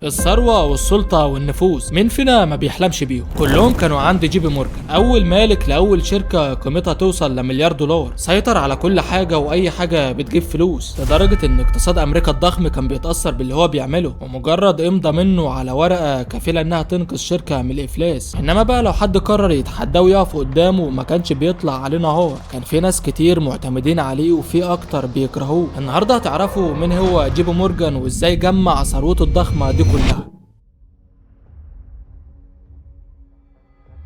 الثروة والسلطة والنفوذ مين فينا ما بيحلمش بيهم؟ كلهم كانوا عند جيبي مورجان، أول مالك لأول شركة قيمتها توصل لمليار دولار، سيطر على كل حاجة وأي حاجة بتجيب فلوس، لدرجة إن اقتصاد أمريكا الضخم كان بيتأثر باللي هو بيعمله، ومجرد إمضى منه على ورقة كفيلة إنها تنقذ شركة من الإفلاس. إنما بقى لو حد قرر يتحداه ويقف قدامه ما كانش بيطلع عليه نهار، كان في ناس كتير معتمدين عليه وفي أكتر بيكرهوه. النهارده هتعرفوا مين هو جيبي مورجان وإزاي جمع ثروته الضخمة دي كلها.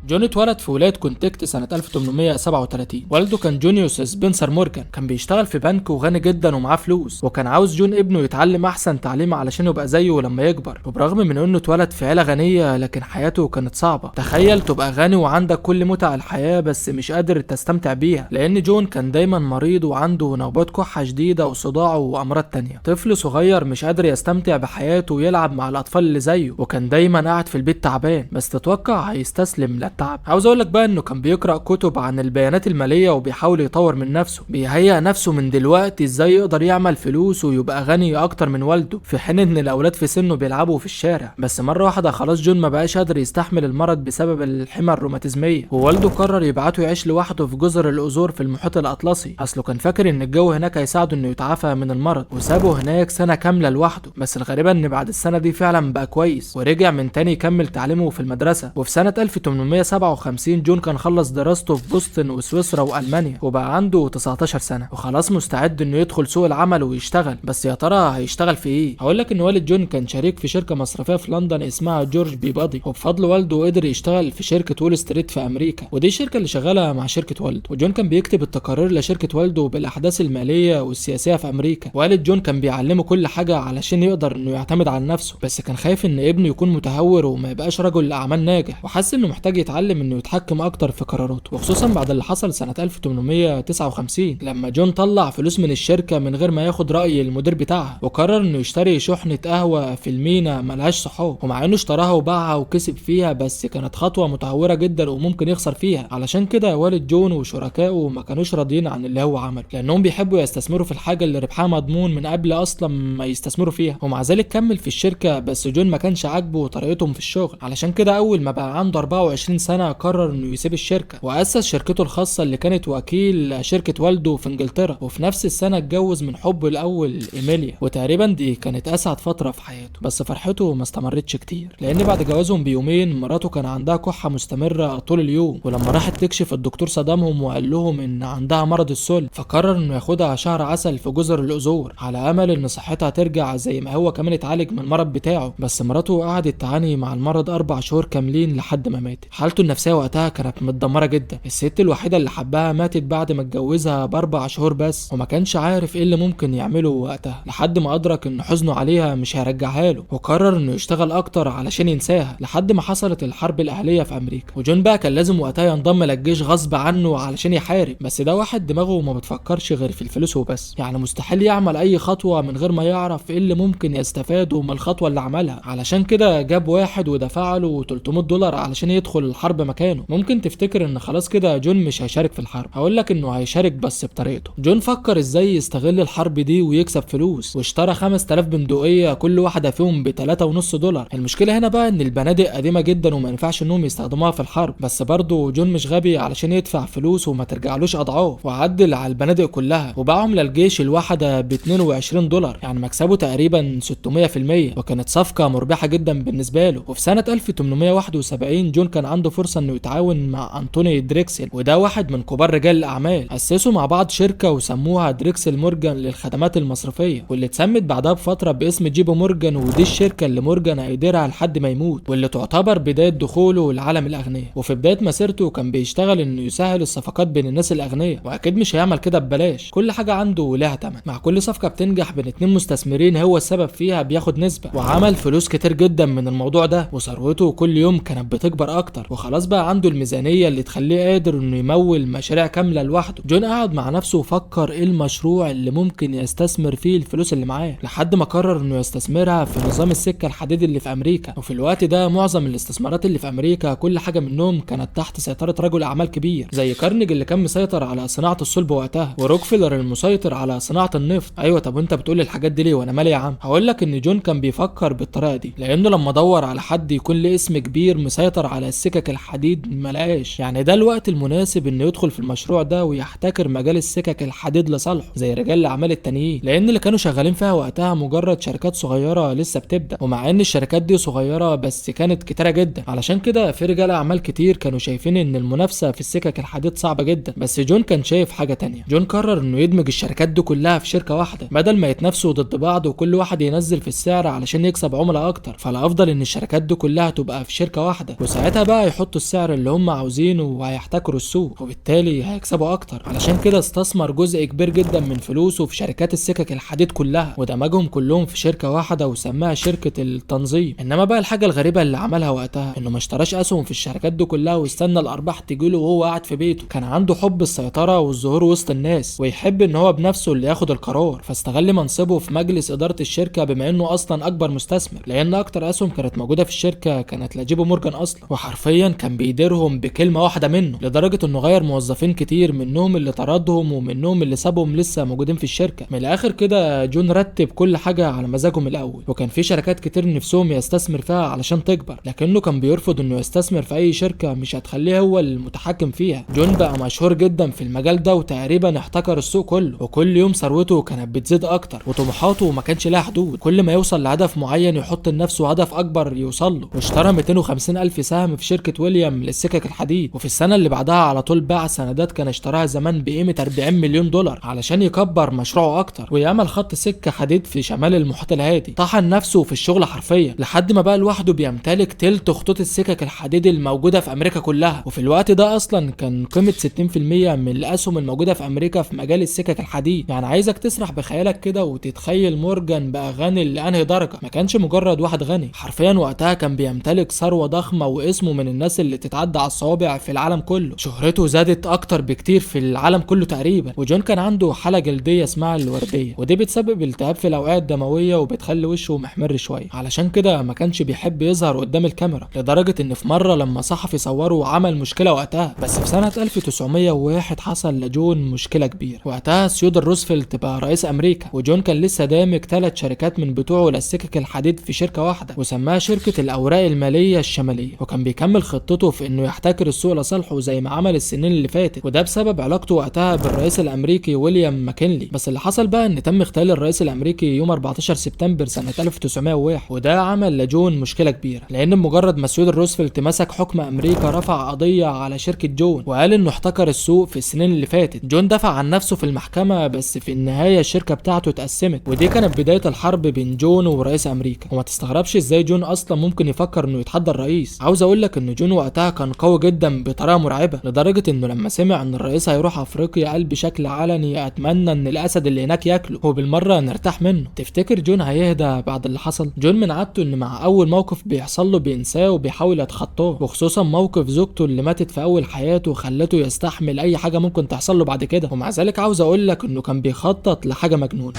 جون اتولد في ولاية كونتيكت سنة 1837. والده كان جونيوس سبنسر مورجان، كان بيشتغل في بنك وغني جدا ومعاه فلوس، وكان عاوز جون ابنه يتعلم احسن تعليم علشان يبقى زيه لما يكبر. وبرغم من انه اتولد في عيلة غنية لكن حياته كانت صعبة. تخيل تبقى غني وعندك كل متع الحياة بس مش قادر تستمتع بيها، لان جون كان دايما مريض وعنده نوبات كحة شديدة وصداع وامراض تانية. طفل صغير مش قادر يستمتع بحياته ويلعب مع الاطفال اللي زيه، وكان دايما قاعد في البيت تعبان. بس تتوقع هيستسلم للتعب؟ عاوز اقولك بقى انه كان بيقرأ كتب عن البيانات المالية وبيحاول يطور من نفسه، بيهيئ نفسه من دلوقتي ازاي يقدر يعمل فلوس ويبقى غني اكتر من والده، في حين ان الاولاد في سنه بيلعبوا في الشارع. بس مرة واحدة خلاص جون ما بقاش قادر يستحمل المرض بسبب الحمى الروماتيزمية، ووالده قرر يبعته يعيش لوحده في جزر الأزور في المحيط الأطلسي. اصله كان فاكر ان الجو هناك هيساعده انه يتعافى من المرض، وسابه هناك سنة كاملة لوحده. بس الغريبة ان بعد السنة دي فعلا بقى كويس ورجع من تاني يكمل تعليمه في المدرسة. وفي سنة 1857 جون كان خلص دراسته في بوسطن وسويسرا والمانيا، وبقى عنده 19 سنه وخلاص مستعد انه يدخل سوق العمل ويشتغل. بس يا ترى هيشتغل في ايه؟ هقول لك ان والد جون كان شريك في شركه مصرفيه في لندن اسمها جورج بي بادي، وبفضل والده قدر يشتغل في شركه وول ستريت في امريكا، ودي الشركه اللي شغاله مع شركه والده. وجون كان بيكتب التقارير لشركه والده بالاحداث الماليه والسياسيه في امريكا. والد جون كان بيعلمه كل حاجه علشان يقدر انه يعتمد على نفسه، بس كان خايف ان ابنه يكون متهور وما يبقاش رجل اعمال ناجح، وحس انه محتاج يتعلم انه يتحكم اكتر في قراراته، وخصوصا بعد اللي حصل سنة 1859 لما جون طلع فلوس من الشركة من غير ما ياخد رأي المدير بتاعها، وقرر انه يشتري شحنة قهوة في المينا ملهاش صحاب. ومع انه اشتراها وباعها وكسب فيها، بس كانت خطوة متهورة جدا وممكن يخسر فيها. علشان كده والد جون وشركائه ما كانوش راضيين عن اللي هو عمله، لانهم بيحبوا يستثمروا في الحاجة اللي ربحها مضمون من قبل اصلا ما يستثمروا فيها. ومع ذلك كمل في الشركة، بس جون ما كانش عاجبه طريقتهم في الشغل. علشان كده اول ما بقى عنده 24 سنة قرر انه يسيب الشركة وأسس شركته الخاصة اللي كانت وكيل شركة والده في انجلترا. وفي نفس السنة اتجوز من حبه الأول إيميليا، وتقريبا دي كانت أسعد فترة في حياته. بس فرحته ما استمرتش كتير، لأن بعد جوازهم بيومين مراته كان عندها كحة مستمرة طول اليوم، ولما راحت تكشف الدكتور صدمهم وقال لهم إن عندها مرض السل، فقرر إنه ياخدها شهر عسل في جزر الأزور على أمل إن صحتها ترجع زي ما هو كمان اتعالج من المرض بتاعه. بس مراته قعدت تعاني مع المرض 4 شهور كاملين لحد ما ماتت. حالته النفسية وقتها كانت متدمرة جدا. الست الوحيدة اللي حبها ماتت بعد ما اتجوزها ب4 شهور بس، وما كانش عارف ايه اللي ممكن يعمله وقتها، لحد ما ادرك ان حزنه عليها مش هيرجعها له، وقرر انه يشتغل اكتر علشان ينساها لحد ما حصلت الحرب الاهلية في امريكا. وجون بقى كان لازم وقتها ينضم للجيش غصب عنه علشان يحارب، بس ده واحد دماغه ما بتفكرش غير في الفلوس وبس، يعني مستحيل يعمل اي خطوة من غير ما يعرف ايه اللي ممكن يستفاده من الخطوة اللي عملها. علشان كده جاب واحد ودفع له $300 علشان يدخل الحرب مكانه. ممكن تفتكر ان خلاص كده جون مش هيشارك في الحرب، هقول لك انه هيشارك بس بطريقته. جون فكر ازاي يستغل الحرب دي ويكسب فلوس، واشترى 5000 بندقية كل واحدة فيهم ب3.5 دولار. المشكلة هنا بقى ان البنادق قديمة جدا وما ينفعش انهم يستخدموها في الحرب، بس برضه جون مش غبي علشان يدفع فلوس وما ترجعلوش اضعاف، وعدل على البنادق كلها وباعهم للجيش الواحدة ب22 دولار، يعني مكسبه تقريبا 600%، وكانت صفقة مربحة جدا بالنسبة له. وفي سنة 1871 جون كان عنده فرصة انه يتعاون مع أنتوني دريكسل، وده واحد من كبار رجال الأعمال. أسسوا مع بعض شركة وسموها دريكسل مورجان للخدمات المصرفية، واللي اتسمت بعدها بفترة باسم جيبي مورجان. ودي الشركة اللي مورجان هيديرها لحد ما يموت، واللي تعتبر بداية دخوله لعالم الأغنياء. وفي بداية مسيرته كان بيشتغل إنه يسهل الصفقات بين الناس الأغنياء، وأكيد مش هيعمل كده ببلاش، كل حاجة عنده لها تمن. مع كل صفقة بتنجح بين 2 مستثمرين هو السبب فيها بياخد نسبة، وعمل فلوس كتير جدا من الموضوع ده، وثروته كل يوم كانت بتكبر أكتر. وخلاص بقى عنده الميزانيه اللي تخليه قادر انه يمول مشاريع كامله لوحده. جون قعد مع نفسه وفكر ايه المشروع اللي ممكن يستثمر فيه الفلوس اللي معاه، لحد ما قرر انه يستثمرها في نظام السكه الحديد اللي في امريكا. وفي الوقت ده معظم الاستثمارات اللي في امريكا كل حاجه منهم كانت تحت سيطره رجل اعمال كبير زي كارنيجي اللي كان مسيطر على صناعه الصلب وقتها، وروكفيلر المسيطر على صناعه النفط. ايوه طب وانت بتقول الحاجات دي ليه وانا مالي يا عم؟ هقول لك ان جون كان بيفكر بالطريقه دي لانه لما دور على حد يكون له اسم كبير مسيطر على السكك الحديد ملقاش، يعني ده الوقت المناسب انه يدخل في المشروع ده ويحتكر مجال السكك الحديد لصالحه زي رجال الاعمال التانيين، لان اللي كانوا شغالين فيها وقتها مجرد شركات صغيره لسه بتبدا. ومع ان الشركات دي صغيره بس كانت كتيره جدا، علشان كده في رجال اعمال كتير كانوا شايفين ان المنافسه في السكك الحديد صعبه جدا. بس جون كان شايف حاجه تانية. جون قرر انه يدمج الشركات دي كلها في شركه واحده بدل ما يتنافسوا ضد بعض وكل واحد ينزل في السعر علشان يكسب عملاء اكتر. فالافضل ان الشركات دي كلها تبقى في شركه واحده، وساعتها بقى يحطوا السعر اللي هم عاوزينه وهيحتكروا السوق وبالتالي هيكسبوا اكتر. علشان كده استثمر جزء كبير جدا من فلوسه في شركات السكك الحديد كلها ودمجهم كلهم في شركه واحده وسماها شركه التنظيم. انما بقى الحاجه الغريبه اللي عملها وقتها انه ما اشتراش اسهم في الشركات دي كلها واستنى الارباح تجيله وهو قاعد في بيته. كان عنده حب السيطره والظهور وسط الناس ويحب ان هو بنفسه اللي ياخد القرار، فاستغل منصبه في مجلس اداره الشركه بما انه اصلا اكبر مستثمر، لان اكتر اسهم كانت موجوده في الشركه كانت لجيبو مورجان اصلا، وحرفيا كان بيديرهم بكلمه واحده منه، لدرجه انه غير موظفين كتير، منهم اللي طردهم ومنهم اللي سابهم لسه موجودين في الشركه. من الاخر كده جون رتب كل حاجه على مزاجه من الاول، وكان في شركات كتير نفسهم يستثمر فيها علشان تكبر، لكنه كان بيرفض انه يستثمر في اي شركه مش هتخليه هو المتحكم فيها. جون بقى مشهور جدا في المجال ده وتقريبا احتكر السوق كله، وكل يوم ثروته كانت بتزيد اكتر وطموحاته ما كانش لها حدود. كل ما يوصل لهدف معين يحط لنفسه هدف اكبر يوصل له، واشترى 250 الف سهم في شركه ويليام للسكك الحديد. وفي السنه اللي بعدها على طول باع سندات كان اشتراها زمان بقيمه 40 مليون دولار علشان يكبر مشروعه اكتر ويعمل خط سكه حديد في شمال المحيط الهادي. طحن نفسه في الشغل حرفيا لحد ما بقى لوحده بيمتلك تلت خطوط السكك الحديد الموجوده في امريكا كلها. وفي الوقت ده اصلا كان قيمه 60% من الاسهم الموجوده في امريكا في مجال السكك الحديد. يعني عايزك تسرح بخيالك كده وتتخيل مورجان بقى غني لانهي درجه. ما كانش مجرد واحد غني، حرفيا وقتها كان بيمتلك ثروه ضخمه واسمه من الناس اللي تتعدى على الصوابع في العالم كله. شهرته زادت اكتر بكتير في العالم كله تقريبا. وجون كان عنده حاله جلديه اسمها الورديه، ودي بتسبب التهاب في الاوعيه الدمويه وبتخلي وشه محمر شويه، علشان كده ما كانش بيحب يظهر قدام الكاميرا، لدرجه ان في مره لما صحفي صوره وعمل مشكله وقتها. بس في سنه 1901 حصل لجون مشكله كبيره. وقتها سيودر روزفلت بقى رئيس امريكا، وجون كان لسه دامج 3 شركات من بتوعه للسكك الحديد في شركه واحده وسماها شركه الاوراق الماليه الشماليه، وكان بيكمل خطته في انه يحتكر السوق لصالحه زي ما عمل السنين اللي فاتت، وده بسبب علاقته وقتها بالرئيس الامريكي ويليام ماكنلي. بس اللي حصل بقى ان تم اغتيال الرئيس الامريكي يوم 14 سبتمبر سنه 1901، وده عمل لجون مشكله كبيره، لان بمجرد ما سيودر روزفلت مسك حكم امريكا رفع قضيه على شركه جون وقال انه احتكر السوق في السنين اللي فاتت. جون دفع عن نفسه في المحكمه، بس في النهايه الشركه بتاعته اتقسمت، ودي كانت بدايه الحرب بين جون ورئيس امريكا. وما تستغربش ازاي جون اصلا ممكن يفكر انه يتحدى الرئيس. عاوز اقول لك ان جون وقتها كان قوي جدا بطريقه مرعبه، لدرجه انه لما سمع ان الرئيس هيروح افريقيا قال بشكل علني اتمنى ان الاسد اللي هناك ياكله وبالمره نرتاح منه. تفتكر جون هيهدى بعد اللي حصل؟ جون من عادته ان مع اول موقف بيحصل له بينساه وبيحاول يتخطاه، وخصوصا موقف زوجته اللي ماتت في اول حياته وخلته يستحمل اي حاجه ممكن تحصل له بعد كده. ومع ذلك عاوز اقول لك انه كان بيخطط لحاجه مجنونه.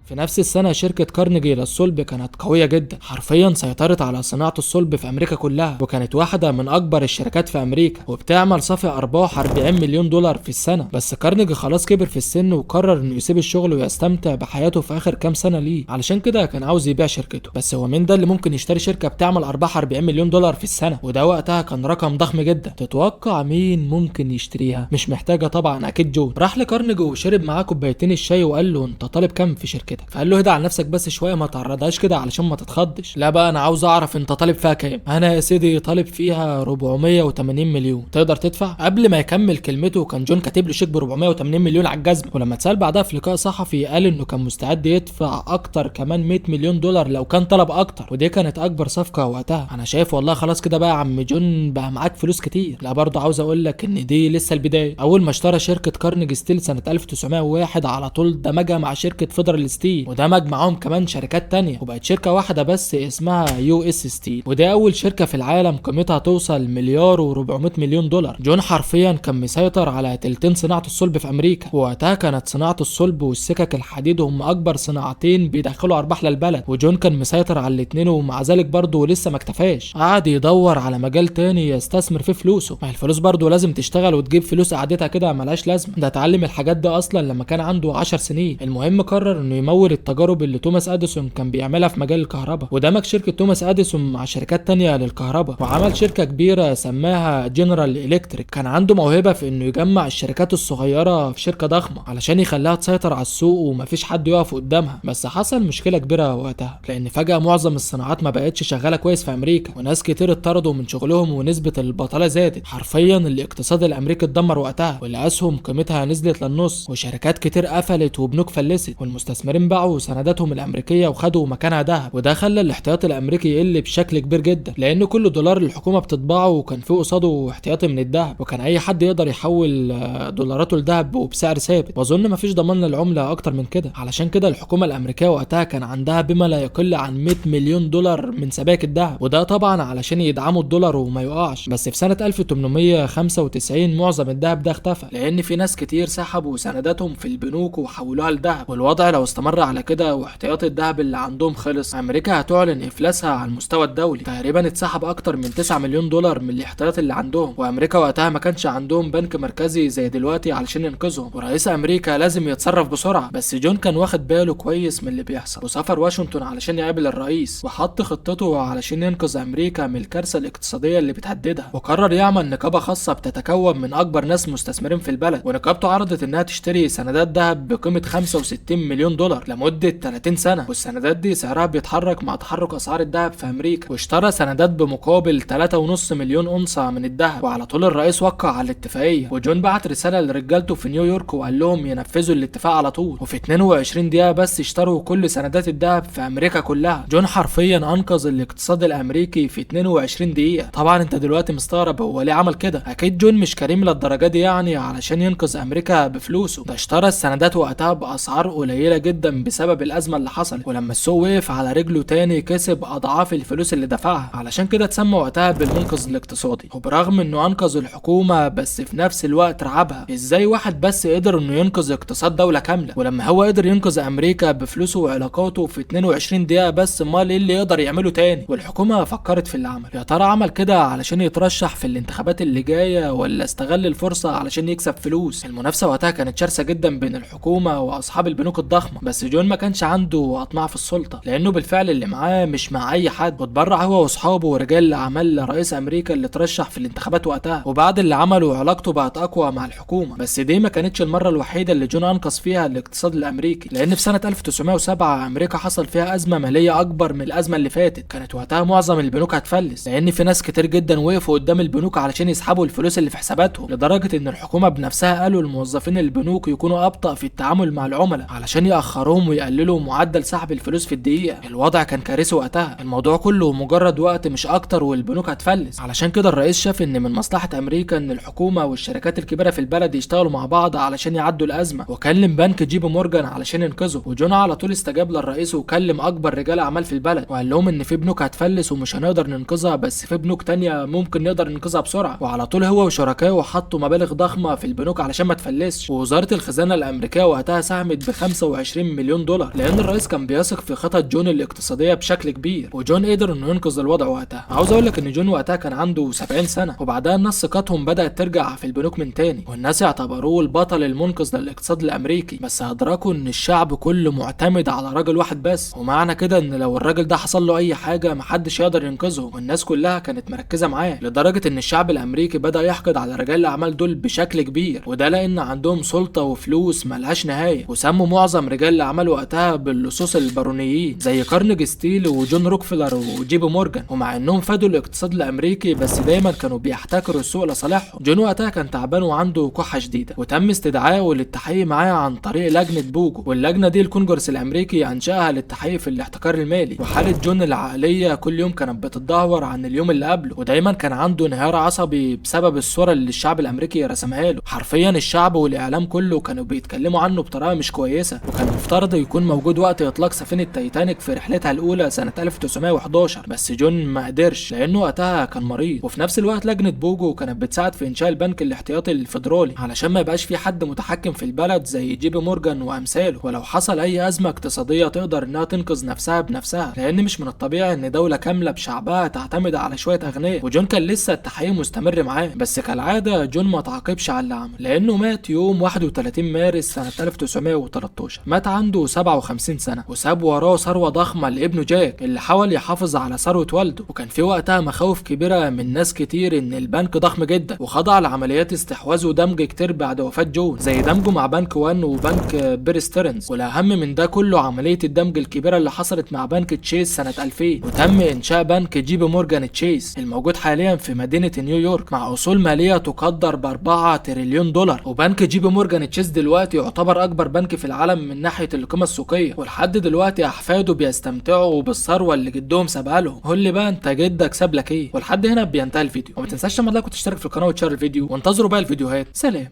في نفس السنة شركة كارنيجي للصلب كانت قوية جدا، حرفيا سيطرت على صناعة الصلب في أمريكا كلها، وكانت واحدة من أكبر الشركات في أمريكا وبتعمل صافي أرباح 40 مليون دولار في السنة. بس كارنيجي خلاص كبر في السن وقرر إنه يسيب الشغل ويستمتع بحياته في آخر كام سنة ليه، علشان كده كان عاوز يبيع شركته. بس هو مين ده اللي ممكن يشتري شركة بتعمل أرباح 40 مليون دولار في السنة؟ وده وقتها كان رقم ضخم جدا. تتوقع مين ممكن يشتريها؟ مش محتاجة طبعا، أكيد جون. راح لكارنيجي وشرب معاه كوبايتين الشاي وقال له أنت طالب كام في شركتك؟ فقال له اهدى على نفسك بس شويه، ما تعرضهاش كده علشان ما تتخضش. لا بقى انا عاوز اعرف انت طالب فيها كام. انا يا سيدي طالب فيها 480 مليون، تقدر تدفع؟ قبل ما يكمل كلمته كان جون كاتب له شيك ب 480 مليون على الجزمه. ولما اتسال بعدها في لقاء صحفي قال انه كان مستعد يدفع اكتر كمان 100 مليون دولار لو كان طلب اكتر، ودي كانت اكبر صفقه وقتها. انا شايف والله خلاص كده بقى يا عم جون بقى معاك فلوس كتير. لا برضه عاوز اقول لك ان دي لسه البدايه. اول ما اشترى شركه كارنيجي ستيل سنه 1901 على طول دمجها مع شركه فيدرال ستيل ستيل، ودمج معاهم كمان شركات تانية وبقت شركة واحدة بس اسمها يو اس ستيل، وده اول شركة في العالم قيمتها توصل مليار و400 مليون دولار. جون حرفيا كان مسيطر على تلتين صناعة الصلب في امريكا، ووقتها كانت صناعة الصلب والسكك الحديد هم اكبر صناعتين بيدخلوا ارباح للبلد، وجون كان مسيطر على الاتنين ومع ذلك برضه لسه ما اكتفاش، قعد يدور على مجال تاني يستثمر فيه فلوسه. ما الفلوس برضه لازم تشتغل وتجيب فلوس، قعدتها كده ملهاش لازمه. ده اتعلم الحاجات دي اصلا لما كان عنده 10 سنين. المهم قرر انه يمول التجارب اللي توماس اديسون كان بيعملها في مجال الكهرباء، ودمج شركه توماس اديسون مع شركات تانية للكهرباء، وعمل شركه كبيره سماها جنرال الكتريك. كان عنده موهبه في انه يجمع الشركات الصغيره في شركه ضخمه علشان يخليها تسيطر على السوق ومفيش حد يقف قدامها. بس حصل مشكله كبيره وقتها، لان فجاه معظم الصناعات ما بقتش شغاله كويس في امريكا، وناس كتير اتطردوا من شغلهم ونسبه البطاله زادت. حرفيا الاقتصاد الامريكي اتدمر وقتها، والاسهم قيمتها نزلت للنص، وشركات كتير قفلت وبنوك فلست، والمستثمرين باعوا سنداتهم الامريكيه وخدوا مكانها ذهب، وده خلى الاحتياطي الامريكي يقل بشكل كبير جدا، لان كل دولار الحكومه بتطبعه وكان فيه قصاده احتياطي من الذهب، وكان اي حد يقدر يحول دولاراته لذهب وبسعر ثابت، واظن مفيش ضمان للعمله اكتر من كده. علشان كده الحكومه الامريكيه وقتها كان عندها بما لا يقل عن 100 مليون دولار من سبائك الذهب، وده طبعا علشان يدعموا الدولار وما يقعش. بس في سنه 1895 معظم الذهب ده اختفى، لان في ناس كتير سحبوا سنداتهم في البنوك وحولوها لذهب، والوضع لو استمر على كده واحتياطي الذهب اللي عندهم خلص، امريكا هتعلن افلاسها على المستوى الدولي. تقريبا اتسحب اكتر من 9 مليون دولار من الاحتياطي اللي عندهم، وامريكا وقتها ما كانش عندهم بنك مركزي زي دلوقتي علشان ينقذهم، ورئيس امريكا لازم يتصرف بسرعه. بس جون كان واخد باله كويس من اللي بيحصل، وسافر واشنطن علشان يقابل الرئيس، وحط خطته علشان ينقذ امريكا من الكارثه الاقتصاديه اللي بتهددها، وقرر يعمل نقابه خاصه بتتكون من اكبر ناس مستثمرين في البلد، ونقابته عرضت انها تشتري سندات ذهب بقيمه 65 مليون دولار لمده 30 سنه، والسندات دي سعرها بيتحرك مع تحرك اسعار الذهب في امريكا، واشترى سندات بمقابل 3.5 مليون اونصه من الذهب، وعلى طول الرئيس وقع على الاتفاقيه، وجون بعت رساله لرجالته في نيويورك وقال لهم ينفذوا الاتفاق على طول، وفي 22 دقيقه بس اشتروا كل سندات الذهب في امريكا كلها. جون حرفيا انقذ الاقتصاد الامريكي في 22 دقيقه. طبعا انت دلوقتي مستغرب هو ليه عمل كده؟ اكيد جون مش كريم للدرجه دي يعني علشان ينقذ امريكا بفلوسه، ده اشترى السندات وقتها باسعار قليله جدا بسبب الازمه اللي حصلت، ولما السوق وقف على رجله تاني كسب اضعاف الفلوس اللي دفعها، علشان كده اتسمى وقتها بالمنقذ الاقتصادي. وبرغم انه انقذ الحكومه بس في نفس الوقت رعبها، ازاي واحد بس قدر انه ينقذ اقتصاد دوله كامله؟ ولما هو قدر ينقذ امريكا بفلوسه وعلاقاته في 22 دقيقه بس، امال ايه اللي يقدر يعمله تاني؟ والحكومه فكرت في اللي عمل. يا ترى عمل كده علشان يترشح في الانتخابات اللي جايه، ولا استغل الفرصه علشان يكسب فلوس؟ المنافسه وقتها كانت شرسه جدا بين الحكومه واصحاب البنوك الضخمه، بس جون ما كانش عنده اطماع في السلطه، لانه بالفعل اللي معاه مش مع اي حد، واتبرع هو واصحابه ورجال الاعمال لرئيس امريكا اللي ترشح في الانتخابات وقتها، وبعد اللي عمله علاقته بقت اقوى مع الحكومه. بس دي ما كانتش المره الوحيده اللي جون انقذ فيها الاقتصاد الامريكي، لان في سنه 1907 امريكا حصل فيها ازمه ماليه اكبر من الازمه اللي فاتت. كانت وقتها معظم البنوك هتفلس، لان في ناس كتير جدا وقفوا قدام البنوك علشان يسحبوا الفلوس اللي في حساباتهم، لدرجه ان الحكومه بنفسها قالوا للموظفين البنوك يكونوا ابطأ في التعامل مع العملاء علشان ياخروهم ويقللوا معدل سحب الفلوس في الدقيقه. الوضع كان كارثي وقتها، الموضوع كله مجرد وقت مش اكتر والبنوك هتفلس. علشان كده الرئيس شاف ان من مصلحه امريكا ان الحكومه والشركات الكبيره في البلد يشتغلوا مع بعض علشان يعدوا الازمه، وكلم بنك جي بي مورجان علشان ينقذه. وجون على طول استجاب للرئيس وكلم اكبر رجال اعمال في البلد، وقال لهم ان في بنوك هتفلس ومش هنقدر ننقذها، بس في بنوك تانية ممكن نقدر ننقذها بسرعه. وعلى طول هو وشركائه حطوا مبالغ ضخمه في البنوك علشان ما تفلسش، ووزاره الخزانه الامريكيه وقتها ساهمت ب 25 مليون دولار، لان الرئيس كان بيثق في خطط جون الاقتصاديه بشكل كبير، وجون قدر انه ينقذ الوضع وقتها. عاوز اقول لك ان جون وقتها كان عنده 70 سنه، وبعدها الناس ثقتهم بدات ترجع في البنوك من تاني، والناس اعتبروه البطل المنقذ للاقتصاد الامريكي. بس ادركوا ان الشعب كله معتمد على راجل واحد بس، ومعنى كده ان لو الراجل ده حصل له اي حاجه محدش يقدر ينقذه، والناس كلها كانت مركزه معاه، لدرجه ان الشعب الامريكي بدا يحقد على رجال الاعمال دول بشكل كبير، وده لان عندهم سلطه وفلوس ملهاش نهايه. وسموا معظم رجال الاعمال وقتها باللصوص البارونيين زي كارنيجي ستيل وجون روكفلر وجيبي مورجان، ومع انهم فادوا الاقتصاد الامريكي بس دايما كانوا بيحتكروا السوق لصالحهم. جون وقتها كان تعبان وعنده كحه شديده، وتم استدعائه للتحقيق معاه عن طريق لجنه بوجو، واللجنه دي الكونجرس الامريكي انشاها للتحقيق في الاحتكار المالي. وحاله جون العقليه كل يوم كانت بتتدهور عن اليوم اللي قبله، ودايما كان عنده انهيار عصبي بسبب الصوره اللي الشعب الامريكي رسمها له. حرفيا الشعب والاعلام كله كانوا بيتكلموا عنه بطريقه مش كويسه، وكان وافترض يكون موجود وقت اطلاق سفينه تايتانيك في رحلتها الاولى سنه 1911، بس جون ما قدرش لانه وقتها كان مريض. وفي نفس الوقت لجنه بوجو كانت بتساعد في انشاء البنك الاحتياطي الفيدرالي علشان ما يبقاش في حد متحكم في البلد زي جي بي مورجان وامثاله، ولو حصل اي ازمه اقتصاديه تقدر انها تنقذ نفسها بنفسها، لان مش من الطبيعي ان دوله كامله بشعبها تعتمد على شويه اغنياء. وجون كان لسه التحقيق مستمر معاه، بس كالعاده جون ما تعاقبش على اللي عمله، لانه مات يوم 31 مارس سنه 1913. مات عنده 57 سنه، وساب وراه ثروه ضخمه لابنه جاك اللي حاول يحافظ على ثروه والده. وكان في وقتها مخاوف كبيره من ناس كتير ان البنك ضخم جدا وخضع لعمليات استحواذ ودمج كتير بعد وفاه جون، زي دمجه مع بنك وان وبنك بيرسترنز. والاهم من ده كله عمليه الدمج الكبيره اللي حصلت مع بنك تشيس سنه 2000، وتم انشاء بنك جي بي مورجان تشيس الموجود حاليا في مدينه نيويورك مع اصول ماليه تقدر ب4 تريليون دولار. وبنك جي بي مورجان تشيس دلوقتي يعتبر اكبر بنك في العالم من ناحيه القيمه السوقيه، ولحد دلوقتي احفاده بيستمتعوا بالثروه اللي جدهم سابها لهم. قول لي بقى انت جدك ساب لك ايه؟ ولحد هنا بينتهي الفيديو، وما تنساش تعمل لايك وتشترك في القناه وتشير الفيديو، وانتظروا بقى الفيديوهات. سلام.